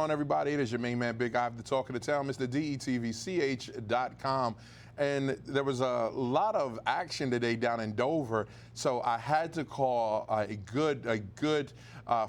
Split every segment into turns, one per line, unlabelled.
on, everybody? It is your main man, Big Ive, the talk of the town, Mr. DETVCH.com. And there was a lot of action today down in Dover, so I had to call a good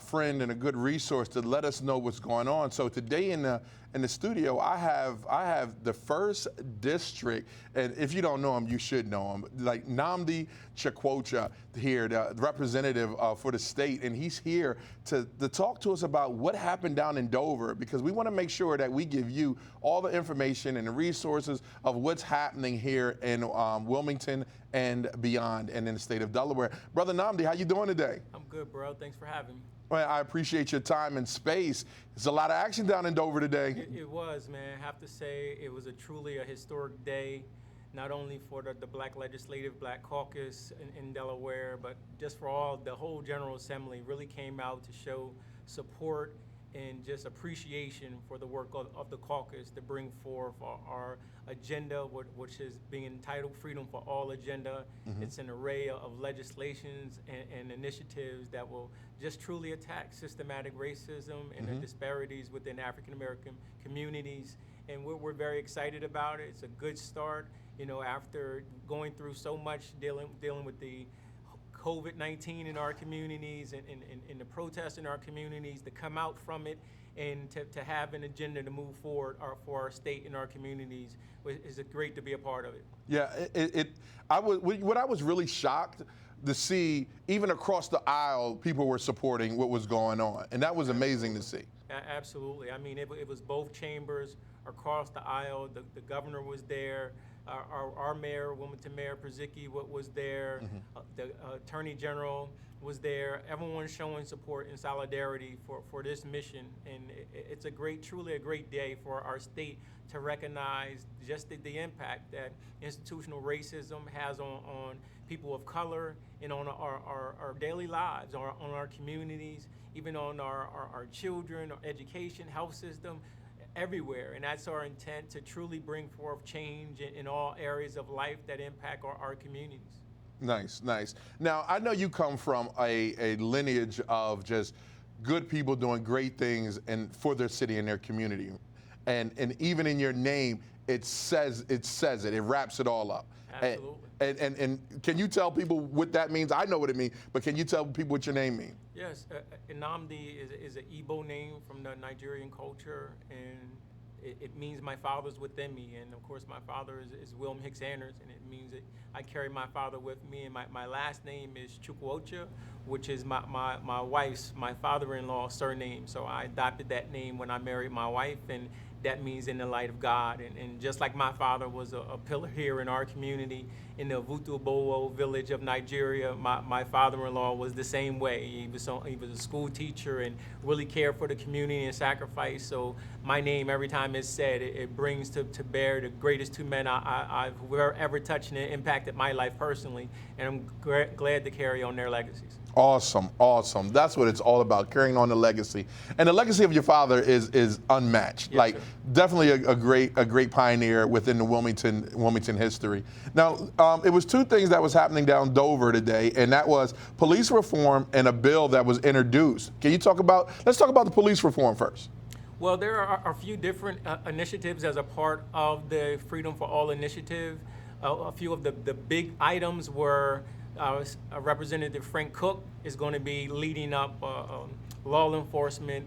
friend and a good resource to let us know what's going on. So today in the studio, I have the first district, and if you don't know him, you should know him. Like Nnamdi Chukwocha here, the representative for the state, and he's here to talk to us about what happened down in Dover, because we want to make sure that we give you all the information and the resources of what's happening here in Wilmington and beyond, and in the state of Delaware. Brother Nnamdi, how you doing today?
I'm good, bro. Thanks for having me.
Well, I appreciate your time and space. There's a lot of action down in Dover today.
It was, man. I have to say, it was truly a historic day, not only for the Black Legislative, Black Caucus in Delaware, but just for the whole General Assembly really came out to show support and just appreciation for the work of the caucus to bring forth our agenda, which is being entitled Freedom for All Agenda. Mm-hmm. It's an array of legislations and initiatives that will just truly attack systematic racism and the disparities within African American communities. And we're very excited about it. It's a good start, you know, after going through so much dealing with the COVID-19 in our communities and the protests in our communities, to come out from it and to have an agenda to move forward for our state and our communities is great to be a part of it.
Yeah, what I was really shocked to see, even across the aisle, people were supporting what was going on, and that was amazing to see.
Absolutely. I mean, it was both chambers across the aisle. The governor was there. Our mayor, Wilmington Mayor Przicki, was there. The Attorney General was there. Everyone showing support and solidarity for this mission. And it's truly a great day for our state to recognize just the impact that institutional racism has on people of color and on our daily lives, on our communities, even on our children, our education, health system, everywhere. And that's our intent, to truly bring forth change in all areas of life that impact our communities.
Nice, nice. Now, I know you come from a lineage of just good people doing great things and for their city and their community. And even in your name, it says it wraps it all up.
Absolutely.
And can you tell people what that means? I know what it means, but can you tell people what your name means?
Yes, Nnamdi is an Igbo name from the Nigerian culture, and it means my father's within me. And of course, my father is William Hicks Anders, and it means that I carry my father with me. And my last name is Chukwocha, which is my father-in-law surname. So I adopted that name when I married my wife, and that means in the light of God. And just like my father was a pillar here in our community in the Vutubowo village of Nigeria, my father-in-law was the same way. He was a school teacher and really cared for the community and sacrificed. So my name, every time it's said, it brings to bear the greatest two men I've ever touched and impacted my life personally. And I'm glad to carry on their legacies.
Awesome, awesome. That's what it's all about, carrying on the legacy. And the legacy of your father is unmatched.
Yes,
like,
sir.
Definitely a great pioneer within the Wilmington history. Now, it was two things that was happening down Dover today, and that was police reform and a bill that was introduced. Let's talk about the police reform first.
Well, there are a few different initiatives as a part of the Freedom for All initiative. A few of the big items were Representative Frank Cook is going to be leading up law enforcement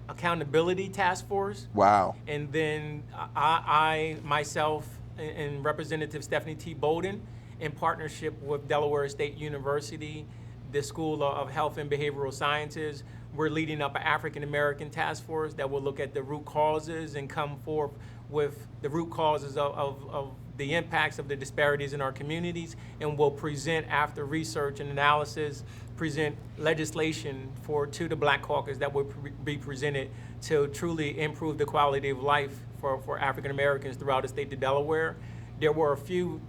accountability task force.
Wow.
And then I myself and Representative Stephanie T. Bolden, in partnership with Delaware State University, the School of Health and Behavioral Sciences, we're leading up an African American task force that will look at the root causes and come forth with the root causes of the impacts of the disparities in our communities, and will present, after research and analysis, present legislation to the Black Caucus that will be presented to truly improve the quality of life for African Americans throughout the state of Delaware. There were a few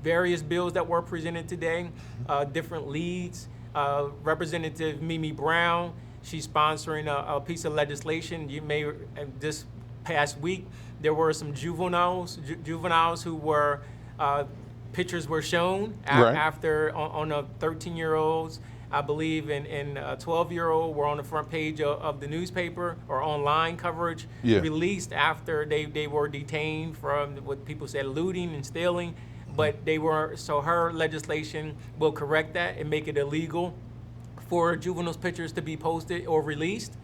various bills that were presented today, different leads. Representative Mimi Brown, she's sponsoring a piece of legislation. You may, this past week, there were some juveniles who were, pictures were shown after on a 13-year-olds I believe in 12-year-old were on the front page of the newspaper or online coverage,
Yeah.
released after they were detained from what people said looting and stealing. But they were, so her legislation will correct that and make it illegal for juveniles pictures to be posted or released.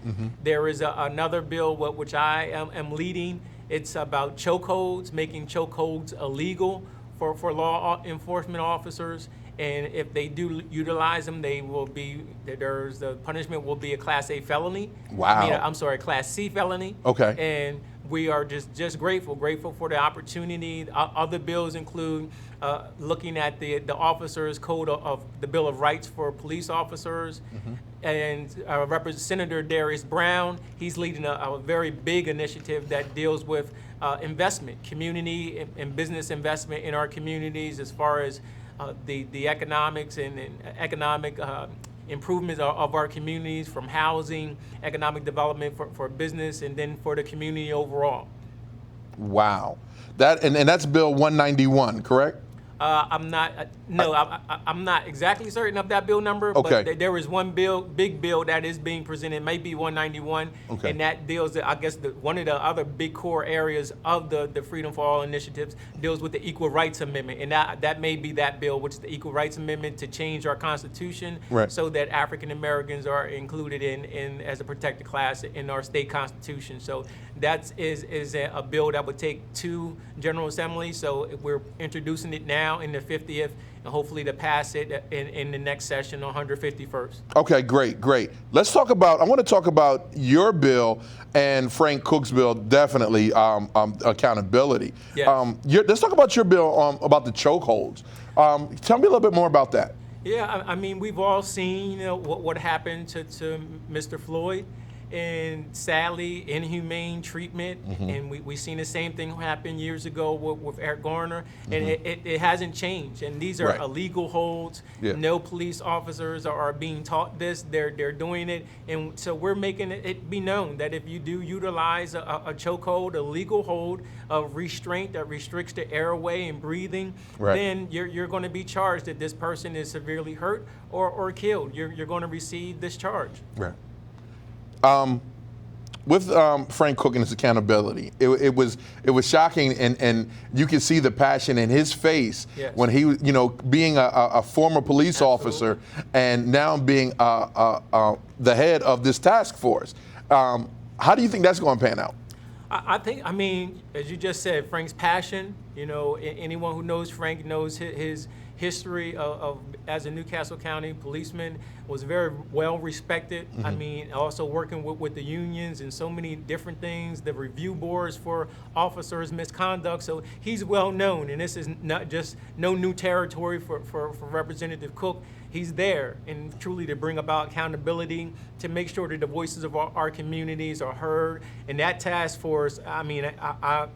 There is another bill which I am leading. It's about chokeholds, making chokeholds illegal for law enforcement officers. And if they do utilize them, the punishment will be a Class A felony.
Wow.
I'm sorry, Class C felony.
Okay.
And we are just grateful for the opportunity. Other bills include looking at the officers' code of the Bill of Rights for police officers. And Senator Darius Brown, he's leading a very big initiative that deals with investment, community and business investment in our communities, as far as the economics and economic improvements of our communities, from housing, economic development for business, and then for the community overall.
Wow. And that's Bill 191, correct?
I'm not. I'm not exactly certain of that bill number.
Okay.
But there is one big bill that is being presented. It may be 191,
okay.
And that deals. I guess one of the other big core areas of the Freedom for All initiatives deals with the Equal Rights Amendment, and that may be that bill, which is the Equal Rights Amendment, to change our Constitution,
right,
so that African Americans are included in as a protected class in our state constitution. So that is a bill that would take to General Assembly. So we're introducing it now in the 50th, and hopefully to pass it in the next session on 151st. Okay,
great. I want to talk about your bill and Frank Cook's bill, definitely, accountability.
Yes.
Let's talk about your bill about the chokeholds. Tell me a little bit more about that.
Yeah, I mean, we've all seen what happened to Mr. Floyd. And sadly, inhumane treatment, and we've seen the same thing happen years ago with Eric Garner, and it hasn't changed. And these are illegal holds. Yeah. No police officers are being taught this. They're doing it, and so we're making it be known that if you do utilize a chokehold, a legal hold of restraint that restricts the airway and breathing, then you're going to be charged if this person is severely hurt or killed. You're going to receive this charge.
Right. With Frank Cook and his accountability, it was shocking, and you could see the passion in his face when he was, being a former police officer and now being the head of this task force. How do you think that's going to pan out?
I mean, as you just said, Frank's passion. Anyone who knows Frank knows his history of as a Newcastle County policeman, was very well respected. I mean, also working with the unions and so many different things, the review boards for officers' misconduct. So he's well known, and this is not just no new territory for Representative Cook. He's there, and truly to bring about accountability, to make sure that the voices of our communities are heard. And that task force, I mean, I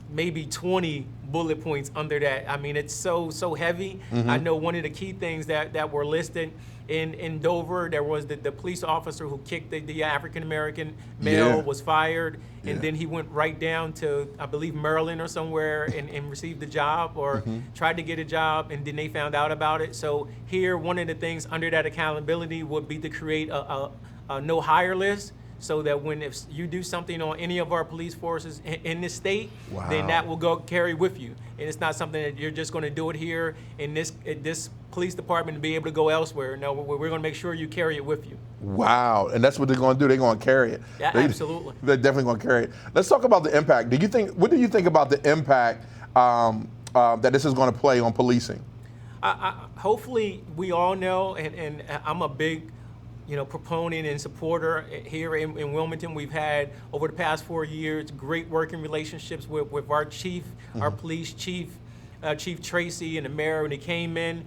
maybe 20 bullet points under that. I mean, it's so heavy. I know one of the key things that were listed in Dover, there was the police officer who kicked the African-American male was fired, and then he went right down to, I believe, Maryland or somewhere and received a job or tried to get a job, and then they found out about it. So here, one of the things under that accountability would be to create a no hire list, so that if you do something on any of our police forces in this state, then that will go carry with you. And it's not something that you're just going to do it here in this police department and be able to go elsewhere. No, we're going to make sure you carry it with you. Wow, and that's what they're going to do. They're going to carry it. Yeah, absolutely. They're definitely going to carry it. Let's talk about the impact. What do you think about the impact that this is going to play on policing? Hopefully, we all know, and I'm a big proponent and supporter here in Wilmington. We've had, over the past 4 years, great working relationships with our chief, our police chief, Chief Tracy, and the mayor when he came in.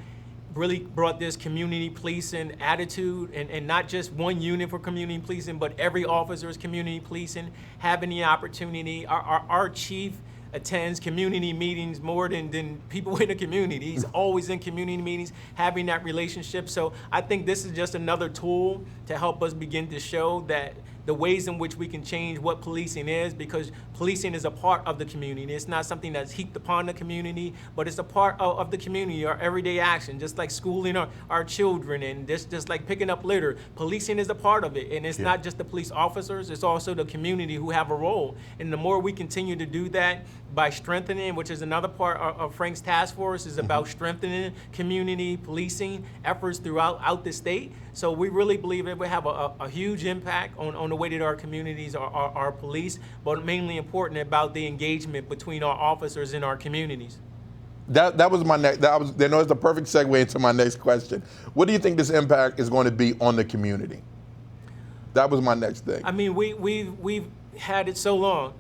Really brought this community policing attitude, and not just one unit for community policing, but every officer is community policing, having the opportunity. Our chief attends community meetings more than people in the community. He's always in community meetings, having that relationship. So I think this is just another tool to help us begin to show that the ways in which we can change what policing is, because policing is a part of the community. It's not something that's heaped upon the community, but it's a part of the community, our everyday action, just like schooling our children and just like picking up litter. Policing is a part of it, and it's not just the police officers, it's also the community who have a role. And the more we continue to do that by strengthening, which is another part of Frank's task force, is about strengthening community policing efforts throughout the state. So we really believe it will have a huge impact on the way that our communities are policed, but mainly important about the engagement between our officers and our communities.
That was my next. That was the perfect segue into my next question. What do you think this impact is going to be on the community? That was my next thing.
I mean, we've had it so long.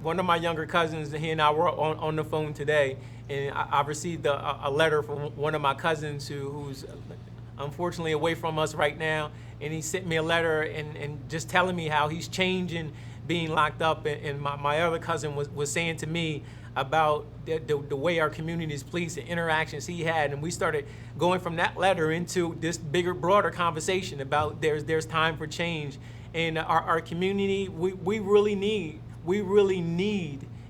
One of my younger cousins, he and I were on the phone today, and I received a letter from one of my cousins who's unfortunately away from us right now, and he sent me a letter and just telling me how he's changing being locked up, and my other cousin was saying to me about the way our communities police and interactions he had, and we started going from that letter into this bigger, broader conversation about there's time for change. And our community, we really need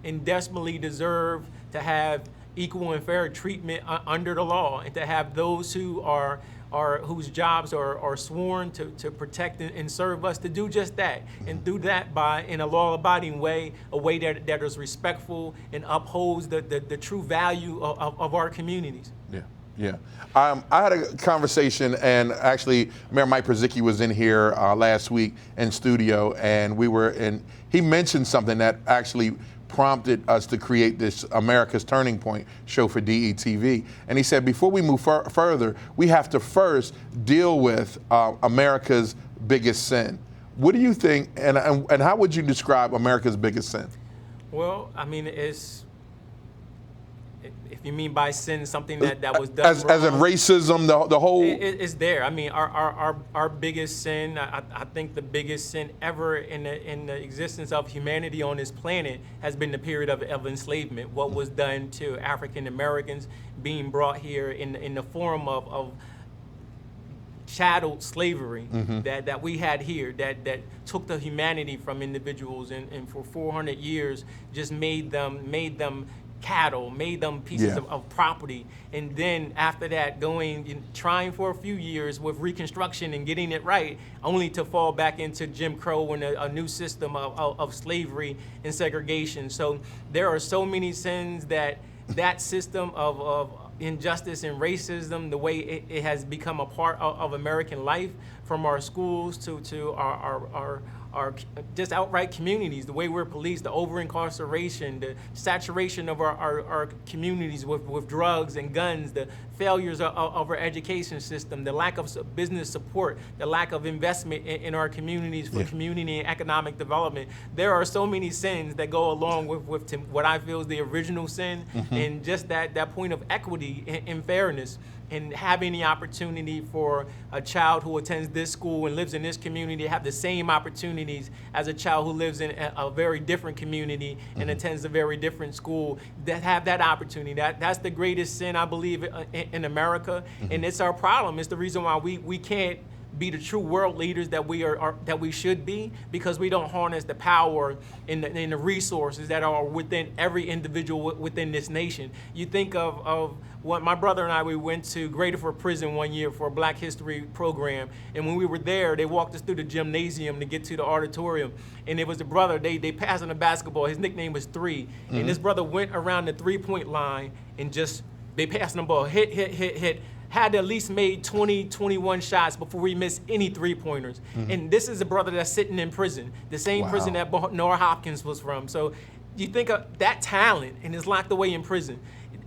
and desperately deserve to have equal and fair treatment under the law, and to have those whose jobs are sworn to protect and serve us to do just that, and do that in a law-abiding way, a way that is respectful and upholds the true value of our communities.
Yeah. I had a conversation, and actually Mayor Mike Przicki was in here last week in studio, and he mentioned something that actually prompted us to create this America's Turning Point show for DETV. And he said, before we move further, we have to first deal with America's biggest sin. What do you think, and how would you describe America's biggest sin?
Well, I mean, if you mean by sin something that was done
as in racism, the whole...
It's there. I mean, our biggest sin, I think the biggest sin ever in the existence of humanity on this planet has been the period of enslavement. What was done to African Americans being brought here in the form of chattel slavery that we had here, that took the humanity from individuals, and for 400 years just made them cattle, made them pieces of property. And then after that, trying for a few years with Reconstruction and getting it right, only to fall back into Jim Crow and a new system of slavery and segregation. So there are so many sins that system of injustice and racism, the way it has become a part of American life, from our schools to our just outright communities, the way we're policed, the over-incarceration, the saturation of our communities with drugs and guns, the failures of our education system, the lack of business support, the lack of investment in our communities for community and economic development. There are so many sins that go along with what I feel is the original sin, and just that point of equity and fairness, and having the opportunity for a child who attends this school and lives in this community to have the same opportunities as a child who lives in a very different community and attends a very different school, that have that opportunity. That's the greatest sin, I believe, in America, and it's our problem. It's the reason why we can't be the true world leaders that we should be, because we don't harness the power and the resources that are within every individual within this nation. You think of what my brother and I, we went to Grateford Prison one year for a Black History program, and when we were there, they walked us through the gymnasium to get to the auditorium, and it was a brother, they passed him the basketball, his nickname was 3, and this brother went around the three-point line and they passed him the ball, hit, had at least made 20, 21 shots before we missed any three-pointers. And this is a brother that's sitting in prison, the same prison that Nora Hopkins was from. So you think of that talent and is locked away in prison,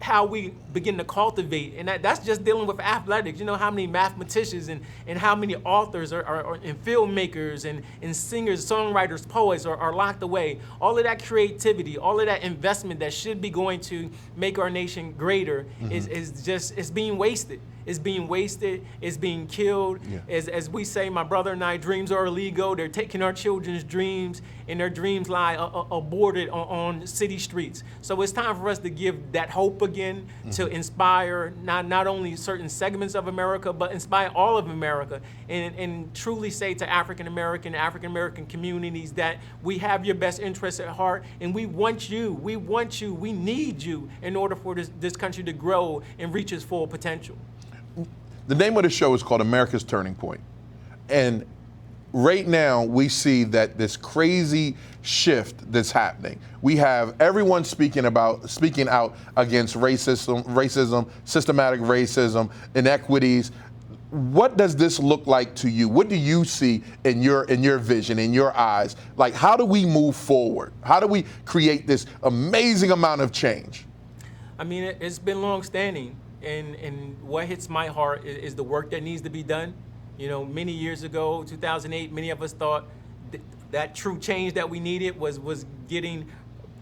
how we begin to cultivate, and that's just dealing with athletics. You know how many mathematicians and how many authors and filmmakers and singers, songwriters, poets are locked away. All of that creativity, all of that investment that should be going to make our nation greater is being wasted. It's being wasted, it's being killed. As we say, my brother and I, dreams are illegal. They're taking our children's dreams, and their dreams lie aborted on city streets. So it's time for us to give that hope hope again, to inspire not only certain segments of America, but inspire all of America, and truly say to African American communities that we have your best interests at heart, and we want you, we need you in order for this country to grow and reach its full potential.
The name of the show is called America's Turning Point. And right now, we see that this crazy shift that's happening. We have everyone speaking out against racism, systematic racism, inequities. What does this look like to you? What do you see in your vision, in your eyes? Like, how do we move forward? How do we create this amazing amount of change?
I mean, it's been long-standing, and what hits my heart is the work that needs to be done. You know, many years ago, 2008, many of us thought that true change that we needed was getting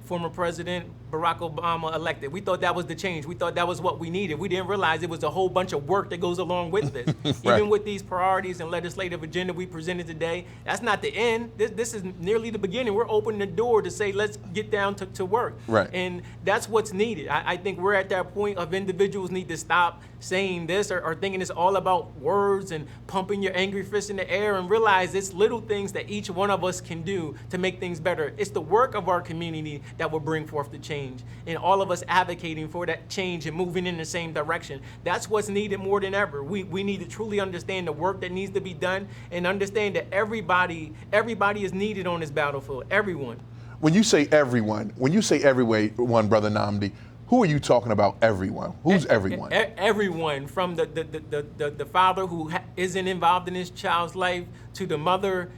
former President Barack Obama elected. We thought that was the change. We thought that was what we needed. We didn't realize it was a whole bunch of work that goes along with this.
Right.
Even with these priorities and legislative agenda we presented today, that's not the end. This is nearly the beginning. We're opening the door to say, let's get down to work.
Right.
And that's what's needed. I think we're at that point of individuals need to stop saying this or thinking it's all about words and pumping your angry fist in the air, and realize it's little things that each one of us can do to make things better. It's the work of our community that will bring forth the change, and all of us advocating for that change and moving in the same direction. That's what's needed more than ever. We need to truly understand the work that needs to be done, and understand that everybody is needed on this battlefield, everyone.
When you say everyone, Brother Nnamdi, who are you talking about, everyone? Who's everyone?
Everyone, from the father who isn't involved in his child's life, to the mother,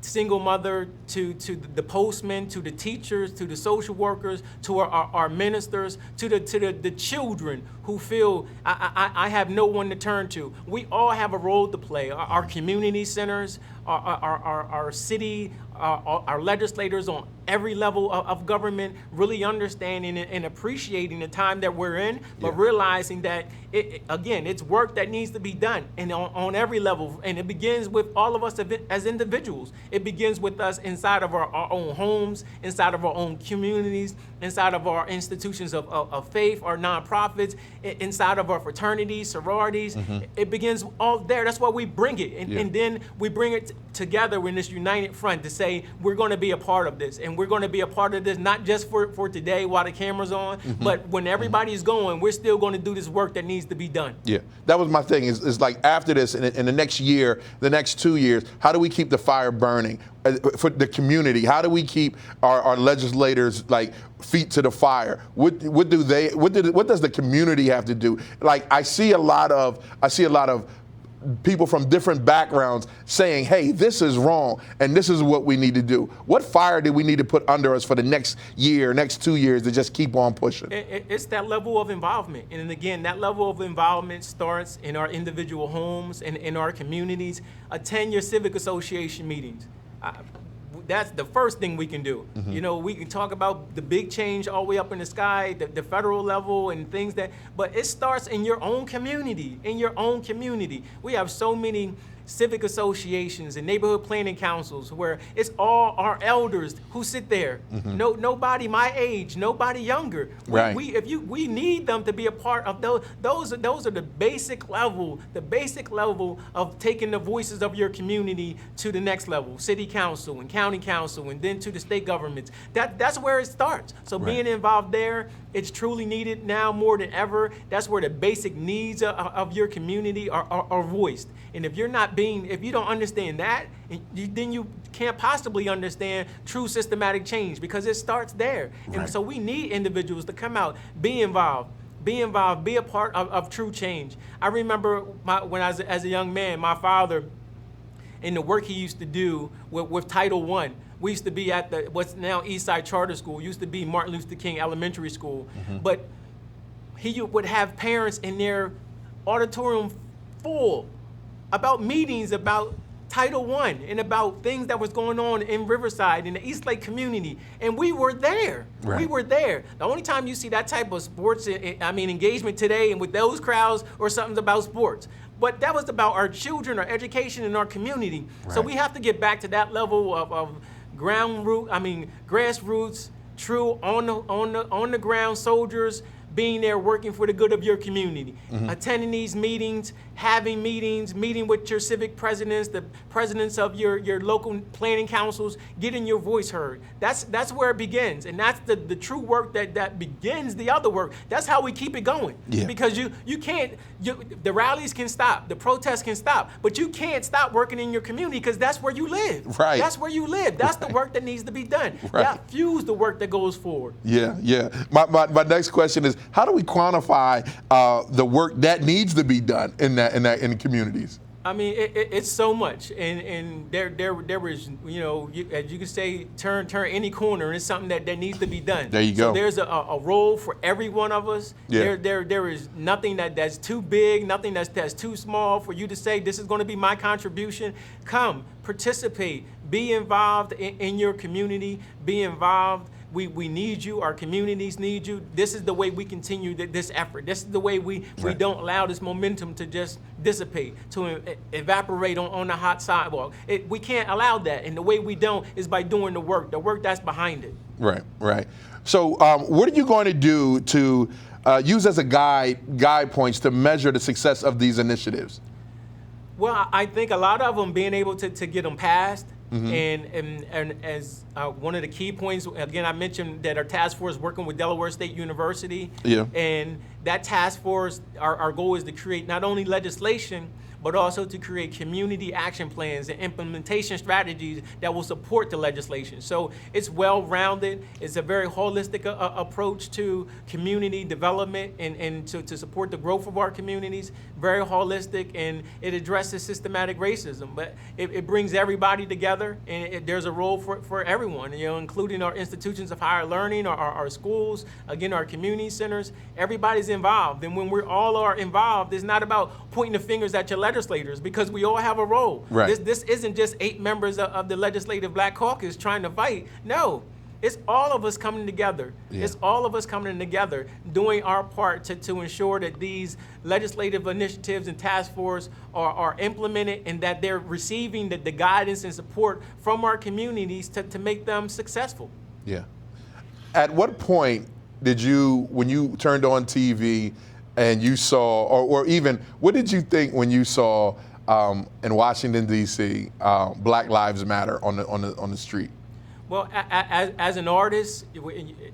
single mother, to the postman, to the teachers, to the social workers, to our ministers, to the children who feel I have no one to turn to. We all have a role to play. Our community centers, our city, our legislators on every level of government, really understanding and appreciating the time that we're in, but realizing that, again, it's work that needs to be done, and on every level. And it begins with all of us as individuals. It begins with us inside of our own homes, inside of our own communities, inside of our institutions of faith, our nonprofits, inside of our fraternities, sororities. It begins all there. That's why we bring it. And then we bring it together in this united front to say, we're going to be a part of this. And we're going to be a part of this, not just for today while the camera's on, but when everybody's going, we're still going to do this work that needs to be done. Yeah,
that was my thing. Is like, after this, in the next year, the next 2 years, how do we keep the fire burning for the community? How do we keep our legislators, like, feet to the fire? What does the community have to do? Like, I see a lot of people from different backgrounds saying, hey, this is wrong, and this is what we need to do. What fire do we need to put under us for the next year, next 2 years, to just keep on pushing?
It's that level of involvement. And again, that level of involvement starts in our individual homes and in our communities. Attend your civic association meetings. That's the first thing we can do. You know, we can talk about the big change all the way up in the sky, the federal level and things but it starts in your own community, We have so many civic associations and neighborhood planning councils where it's all our elders who sit there. Nobody my age, nobody younger.
Right.
We need them to be a part of those. Those are the basic level of taking the voices of your community to the next level. City council and county council, and then to the state governments. That's where it starts. So being involved there, it's truly needed now more than ever. That's where the basic needs of your community are voiced. And if you don't understand that, then you can't possibly understand true systematic change, because it starts there. Right. And so we need individuals to come out, be involved, be a part of true change. I remember when I was as a young man, my father, in the work he used to do with Title I. We used to be at what's now Eastside Charter School, used to be Martin Luther King Elementary School. But he would have parents in their auditorium full about meetings about Title I and about things that was going on in Riverside, in the Eastlake community. And we were there. Right. We were there. The only time you see that type of sports, engagement today and with those crowds, or something's about sports. But that was about our children, our education, and our community. Right. So we have to get back to that level of grassroots, true on the ground soldiers, being there working for the good of your community, attending these meetings, having meetings, meeting with your civic presidents, the presidents of your local planning councils, getting your voice heard. That's where it begins, and that's the true work that begins the other work. That's how we keep it going.
Yeah.
Because you can't, the rallies can stop, the protests can stop, but you can't stop working in your community because that's where you live.
Right.
That's where you live. That's the work that needs to be done.
Right.
That fuels the work that goes forward.
Yeah, yeah. My next question is, how do we quantify the work that needs to be done in the communities?
I mean, it's so much, and there is, as you can say, turn any corner, and it's something that needs to be done.
There you go.
So there's a role for every one of us.
Yeah.
There is nothing that's too big, nothing that's too small for you to say, this is going to be my contribution. Come, participate, be involved in your community, be involved. We need you. Our communities need you. This is the way we continue this effort. This is the way we don't allow this momentum to just dissipate, to evaporate on the hot sidewalk. We can't allow that. And the way we don't is by doing the work that's behind it.
Right, right. So what are you going to do to use as a guide points to measure the success of these initiatives?
Well, I think a lot of them being able to get them passed. And as one of the key points, again, I mentioned that our task force is working with Delaware State University.
Yeah.
And that task force, our goal is to create not only legislation, but also to create community action plans and implementation strategies that will support the legislation. So it's well-rounded. It's a very holistic approach to community development and to support the growth of our communities. Very holistic, and it addresses systematic racism. But it brings everybody together, and there's a role for everyone, including our institutions of higher learning, our schools, again, our community centers. Everybody's involved, and when we all are involved, it's not about pointing the fingers at your legislators, because we all have a role.
Right.
This isn't just 8 members of the Legislative Black Caucus trying to fight. No, it's all of us coming together.
Yeah.
It's all of us coming together, doing our part to ensure that these legislative initiatives and task force are implemented, and that they're receiving the guidance and support from our communities to make them successful.
Yeah. At what point did you, when you turned on TV and you saw, or even, what did you think when you saw in Washington, D.C., Black Lives Matter on the street?
Well, as an artist,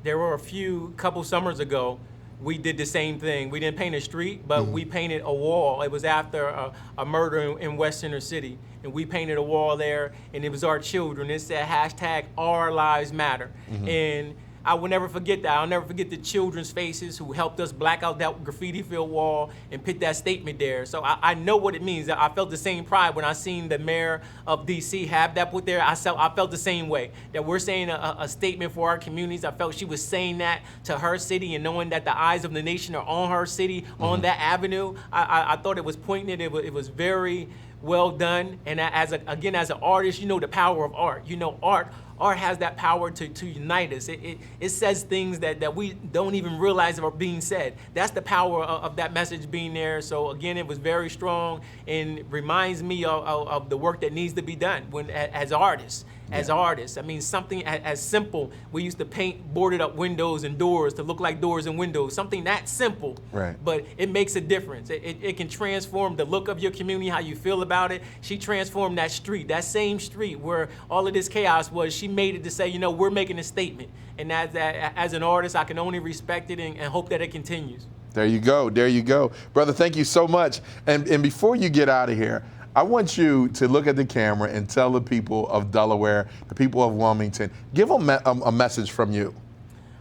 there were a couple summers ago, we did the same thing. We didn't paint a street, but we painted a wall. It was after a murder in West Center City, and we painted a wall there, and it was our children. It said #OurLivesMatter. And I will never forget that. I'll never forget the children's faces who helped us black out that graffiti-filled wall and put that statement there. So I know what it means. I felt the same pride when I seen the mayor of D.C. have that put there. I felt the same way, that we're saying a statement for our communities. I felt she was saying that to her city, and knowing that the eyes of the nation are on her city, on that avenue. I thought it was poignant. It was very well done. And as an artist, you know the power of art. You know, art has that power to unite us. It says things that we don't even realize are being said. That's the power of that message being there. So again, it was very strong, and reminds me of the work that needs to be done as artists. As artists, I mean, something as simple. We used to paint boarded up windows and doors to look like doors and windows. Something that simple,
right?
But it makes a difference. It can transform the look of your community, how you feel about it. She transformed that street, that same street where all of this chaos was. She made it to say, we're making a statement. And as an artist, I can only respect it and hope that it continues.
There you go. There you go, brother. Thank you so much. And before you get out of here, I want you to look at the camera and tell the people of Delaware, the people of Wilmington, give them a message from you.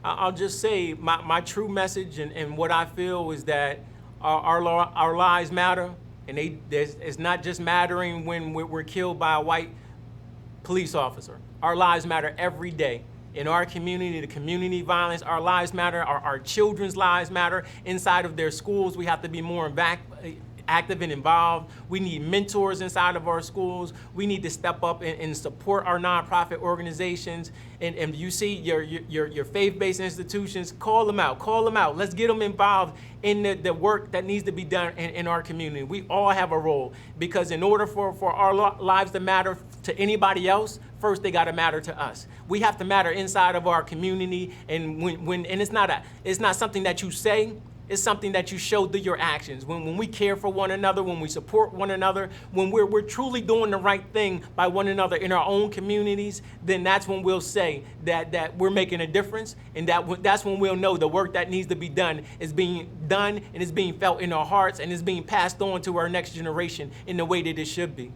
I'll just say my true message and what I feel is that our lives matter, and it's not just mattering when we're killed by a white police officer. Our lives matter every day. In our community, the community violence, our lives matter, our children's lives matter. Inside of their schools, we have to be more active and involved. We need mentors inside of our schools. We need to step up and support our nonprofit organizations. And you see your faith-based institutions, call them out. Call them out. Let's get them involved in the work that needs to be done in our community. We all have a role, because in order for our lives to matter to anybody else, first they got to matter to us. We have to matter inside of our community, and it's not something that you say. It's something that you show through your actions. When we care for one another, when we support one another, when we're truly doing the right thing by one another in our own communities, then that's when we'll say that we're making a difference, and that's when we'll know the work that needs to be done is being done, and is being felt in our hearts, and is being passed on to our next generation in the way that it should be.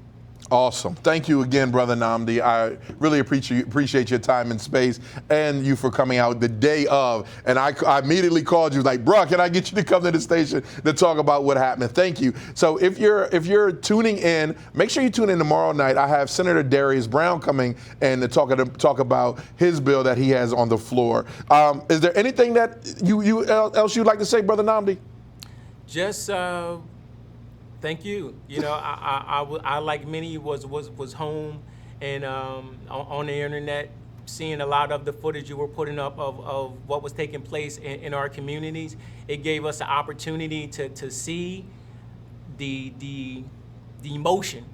Awesome. Thank you again, Brother Nnamdi. I really appreciate your time and space, and you for coming out the day of. And I immediately called you like, bro, can I get you to come to the station to talk about what happened? Thank you. So if you're tuning in, make sure you tune in tomorrow night. I have Senator Darius Brown coming and to talk about his bill that he has on the floor. Is there anything that else you'd like to say, Brother Nnamdi?
Just thank you. You know, I like many was home and on the internet, seeing a lot of the footage you were putting up of what was taking place in our communities. It gave us an opportunity to see the emotion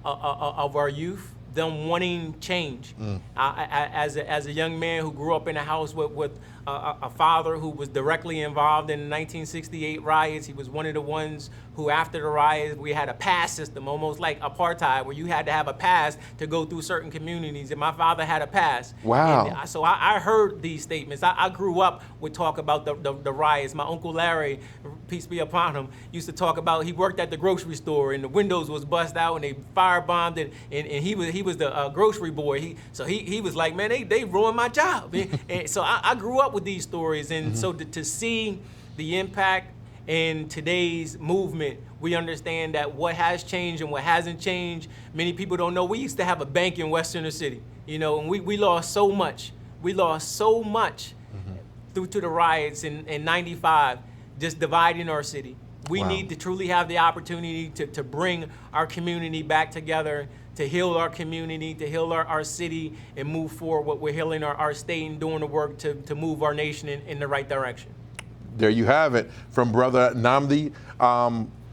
of our youth, them wanting change. As a young man who grew up in a house with a father who was directly involved in the 1968 riots, he was one of the ones who, after the riots, we had a pass system, almost like apartheid, where you had to have a pass to go through certain communities, and my father had a pass.
Wow.
And so I heard these statements. I grew up with talk about the riots. My Uncle Larry, peace be upon him, used to talk about, he worked at the grocery store, and the windows was bust out, and they firebombed it, and he was the grocery boy. So he was like, man, they ruined my job. And so I grew up with these stories, and so to see the impact in today's movement, we understand that what has changed and what hasn't changed. Many people don't know. We used to have a bank in Western City, you know, and we lost so much. We lost so much through to the riots in '95, just dividing our city. We need to truly have the opportunity to bring our community back together, to heal our community, to heal our city, and move forward. We're healing our state and doing the work to move our nation in the right direction.
There you have it from Brother Nnamdi.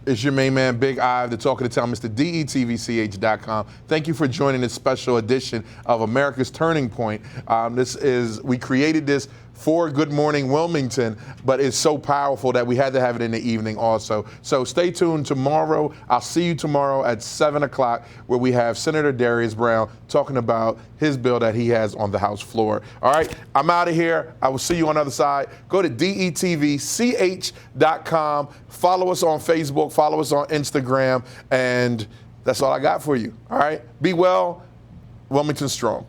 It's your main man, Big Ive, the talk of the town, Mr. DETVCH.com. Thank you for joining this special edition of America's Turning Point. We created this for Good Morning Wilmington, but it's so powerful that we had to have it in the evening also. So stay tuned tomorrow. I'll see you tomorrow at 7 o'clock, where we have Senator Darius Brown talking about his bill that he has on the House floor. All right, I'm out of here. I will see you on the other side. Go to DETVCH.com. Follow us on Facebook, follow us on Instagram, and that's all I got for you. All right, be well. Wilmington strong.